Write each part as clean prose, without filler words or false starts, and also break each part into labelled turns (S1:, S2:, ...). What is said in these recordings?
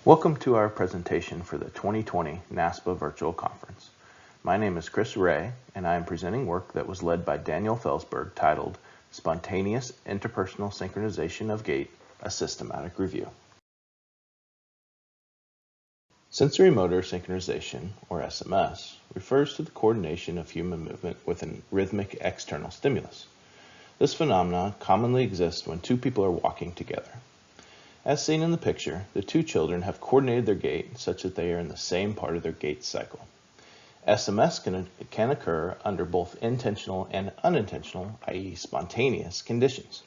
S1: Welcome to our presentation for the 2020 NASPSPA Virtual Conference. My name is Chris Rhea, and I am presenting work that was led by Daniel Felsberg titled Spontaneous Interpersonal Synchronization of Gait, a Systematic Review. Sensory motor synchronization, or SMS, refers to the coordination of human movement with a rhythmic external stimulus. This phenomenon commonly exists when two people are walking together. As seen in the picture, the two children have coordinated their gait such that they are in the same part of their gait cycle. SMS can occur under both intentional and unintentional, i.e. spontaneous, conditions.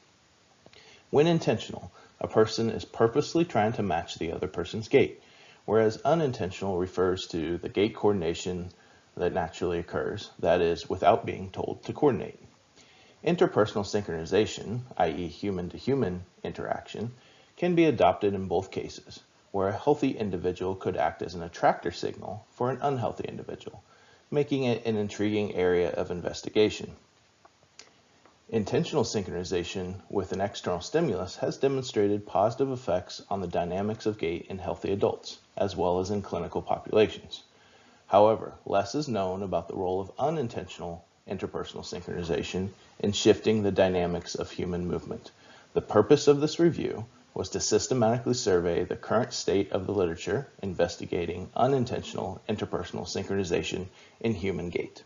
S1: When intentional, a person is purposely trying to match the other person's gait, whereas unintentional refers to the gait coordination that naturally occurs, that is, without being told to coordinate. Interpersonal synchronization, i.e. human-to-human interaction, can be adopted in both cases, where a healthy individual could act as an attractor signal for an unhealthy individual, making it an intriguing area of investigation. Intentional synchronization with an external stimulus has demonstrated positive effects on the dynamics of gait in healthy adults, as well as in clinical populations. However, less is known about the role of unintentional interpersonal synchronization in shifting the dynamics of human movement. The purpose of this review was to systematically survey the current state of the literature investigating unintentional interpersonal synchronization in human gait.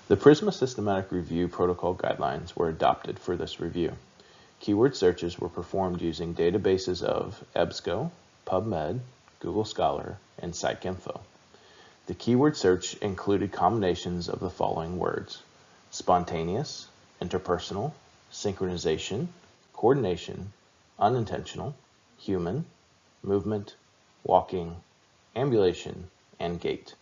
S1: The PRISMA Systematic Review Protocol Guidelines were adopted for this review. Keyword searches were performed using databases of EBSCO, PubMed, Google Scholar, and PsycInfo. The keyword search included combinations of the following words: spontaneous, interpersonal, synchronization, coordination, unintentional, human, movement, walking, ambulation, and gait.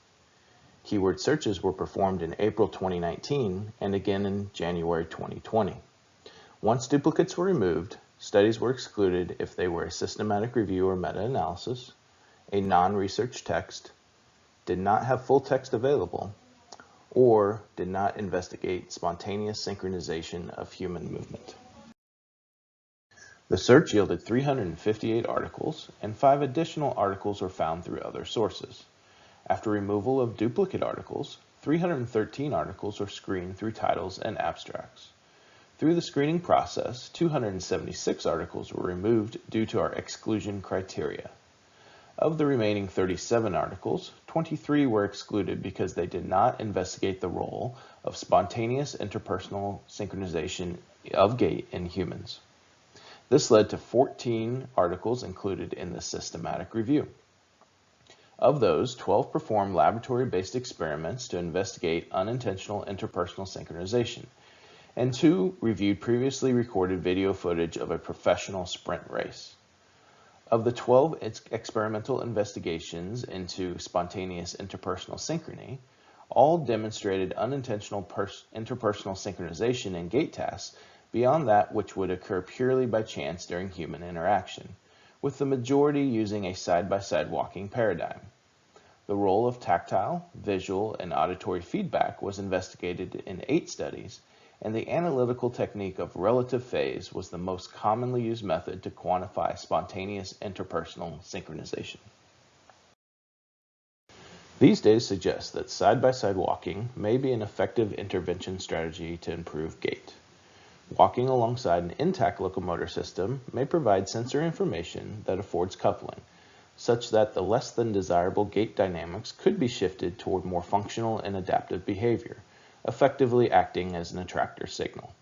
S1: Keyword searches were performed in April 2019 and again in January 2020. Once duplicates were removed, studies were excluded if they were a systematic review or meta-analysis, a non-research text, did not have full text available, or did not investigate spontaneous synchronization of human movement. The search yielded 358 articles, and 5 additional articles were found through other sources. After removal of duplicate articles, 313 articles were screened through titles and abstracts. Through the screening process, 276 articles were removed due to our exclusion criteria. Of the remaining 37 articles, 23 were excluded because they did not investigate the role of spontaneous interpersonal synchronization of gait in humans. This led to 14 articles included in the systematic review. Of those, 12 performed laboratory-based experiments to investigate unintentional interpersonal synchronization, and 2 reviewed previously recorded video footage of a professional sprint race. Of the 12 experimental investigations into spontaneous interpersonal synchrony, all demonstrated unintentional interpersonal synchronization in gait tasks beyond that which would occur purely by chance during human interaction, with the majority using a side-by-side walking paradigm. The role of tactile, visual, and auditory feedback was investigated in 8 studies, and the analytical technique of relative phase was the most commonly used method to quantify spontaneous interpersonal synchronization. These data suggest that side-by-side walking may be an effective intervention strategy to improve gait. Walking alongside an intact locomotor system may provide sensory information that affords coupling, such that the less than desirable gait dynamics could be shifted toward more functional and adaptive behavior, effectively acting as an attractor signal.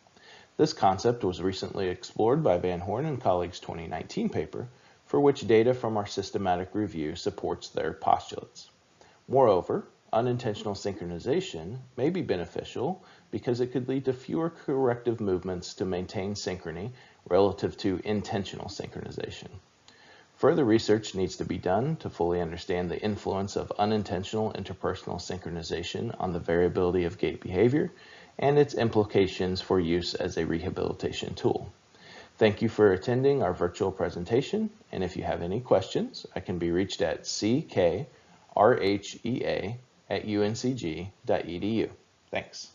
S1: This concept was recently explored by Van Horn and colleagues' 2019 paper, for which data from our systematic review supports their postulates. Moreover, unintentional synchronization may be beneficial because it could lead to fewer corrective movements to maintain synchrony relative to intentional synchronization. Further research needs to be done to fully understand the influence of unintentional interpersonal synchronization on the variability of gait behavior and its implications for use as a rehabilitation tool. Thank you for attending our virtual presentation, and if you have any questions, I can be reached at ckrhea@uncg.edu. Thanks.